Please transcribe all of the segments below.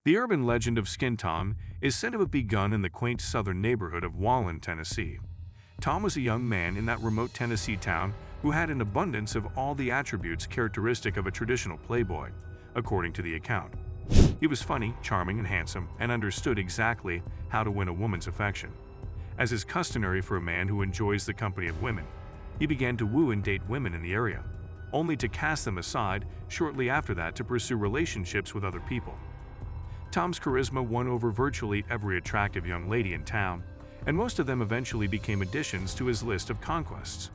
The urban legend of Skin Tom is said to have begun in the quaint southern neighborhood of Wallen, Tennessee. Tom was a young man in that remote Tennessee town who had an abundance of all the attributes characteristic of a traditional playboy, according to the account. He was funny, charming, and handsome, and understood exactly how to win a woman's affection. As is customary for a man who enjoys the company of women, he began to woo and date women in the area, only to cast them aside shortly after that to pursue relationships with other people. Tom's charisma won over virtually every attractive young lady in town, and most of them eventually became additions to his list of conquests.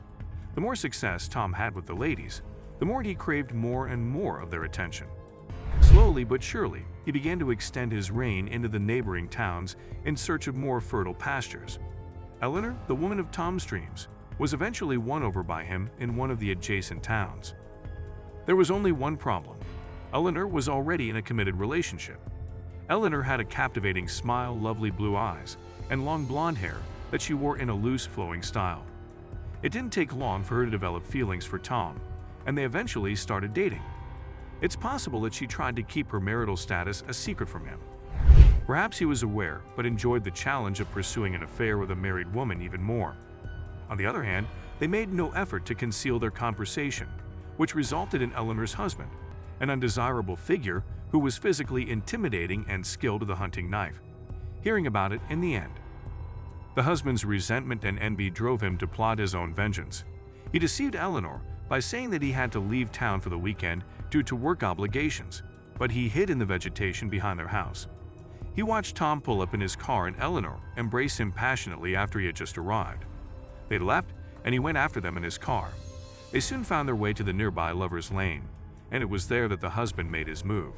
The more success Tom had with the ladies, the more he craved more and more of their attention. Slowly but surely, he began to extend his reign into the neighboring towns in search of more fertile pastures. Eleanor, the woman of Tom's dreams, was eventually won over by him in one of the adjacent towns. There was only one problem. Eleanor was already in a committed relationship. Eleanor had a captivating smile, lovely blue eyes, and long blonde hair that she wore in a loose, flowing style. It didn't take long for her to develop feelings for Tom, and they eventually started dating. It's possible that she tried to keep her marital status a secret from him. Perhaps he was aware, but enjoyed the challenge of pursuing an affair with a married woman even more. On the other hand, they made no effort to conceal their conversation, which resulted in Eleanor's husband, an undesirable figure who was physically intimidating and skilled with a hunting knife, hearing about it in the end. The husband's resentment and envy drove him to plot his own vengeance. He deceived Eleanor by saying that he had to leave town for the weekend due to work obligations, but he hid in the vegetation behind their house. He watched Tom pull up in his car and Eleanor embrace him passionately after he had just arrived. They left, and he went after them in his car. They soon found their way to the nearby Lover's Lane, and it was there that the husband made his move,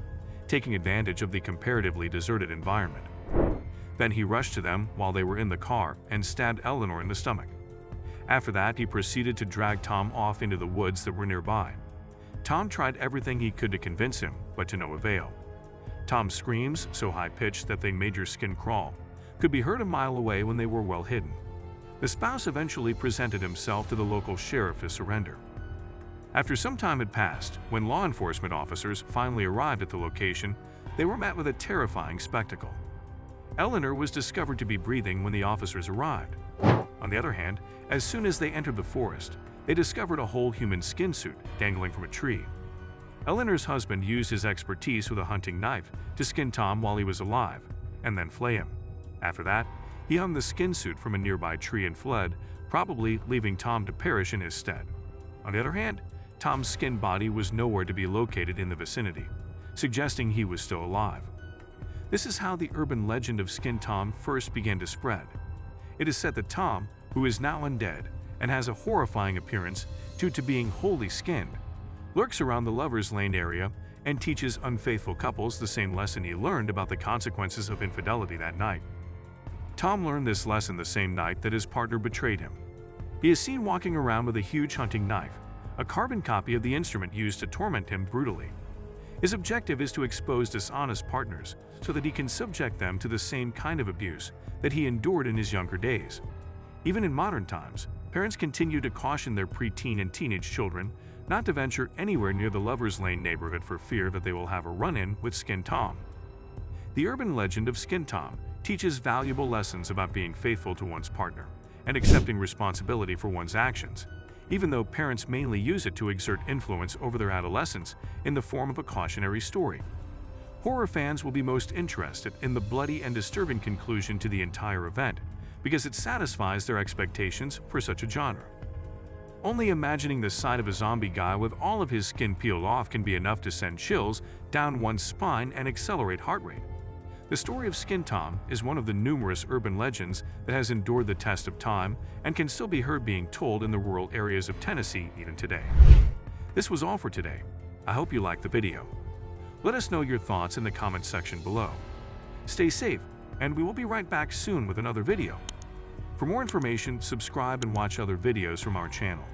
taking advantage of the comparatively deserted environment. Then he rushed to them while they were in the car and stabbed Eleanor in the stomach. After that, he proceeded to drag Tom off into the woods that were nearby. Tom tried everything he could to convince him, but to no avail. Tom's screams, so high-pitched that they made your skin crawl, could be heard a mile away when they were well hidden. The spouse eventually presented himself to the local sheriff to surrender. After some time had passed, when law enforcement officers finally arrived at the location, they were met with a terrifying spectacle. Eleanor was discovered to be breathing when the officers arrived. On the other hand, as soon as they entered the forest, they discovered a whole human skin suit dangling from a tree. Eleanor's husband used his expertise with a hunting knife to skin Tom while he was alive, and then flay him. After that, he hung the skin suit from a nearby tree and fled, probably leaving Tom to perish in his stead. On the other hand, Tom's skinned body was nowhere to be located in the vicinity, suggesting he was still alive. This is how the urban legend of Skin Tom first began to spread. It is said that Tom, who is now undead and has a horrifying appearance due to being wholly skinned, lurks around the Lover's Lane area and teaches unfaithful couples the same lesson he learned about the consequences of infidelity that night. Tom learned this lesson the same night that his partner betrayed him. He is seen walking around with a huge hunting knife, a carbon copy of the instrument used to torment him brutally. His objective is to expose dishonest partners so that he can subject them to the same kind of abuse that he endured in his younger days. Even in modern times, parents continue to caution their preteen and teenage children not to venture anywhere near the Lover's Lane neighborhood for fear that they will have a run-in with Skin Tom. The urban legend of Skin Tom teaches valuable lessons about being faithful to one's partner and accepting responsibility for one's actions, even though parents mainly use it to exert influence over their adolescents in the form of a cautionary story. Horror fans will be most interested in the bloody and disturbing conclusion to the entire event because it satisfies their expectations for such a genre. Only imagining the sight of a zombie guy with all of his skin peeled off can be enough to send chills down one's spine and accelerate heart rate. The story of Skin Tom is one of the numerous urban legends that has endured the test of time and can still be heard being told in the rural areas of Tennessee even today. This was all for today. I hope you liked the video. Let us know your thoughts in the comments section below. Stay safe, and we will be right back soon with another video. For more information, subscribe and watch other videos from our channel.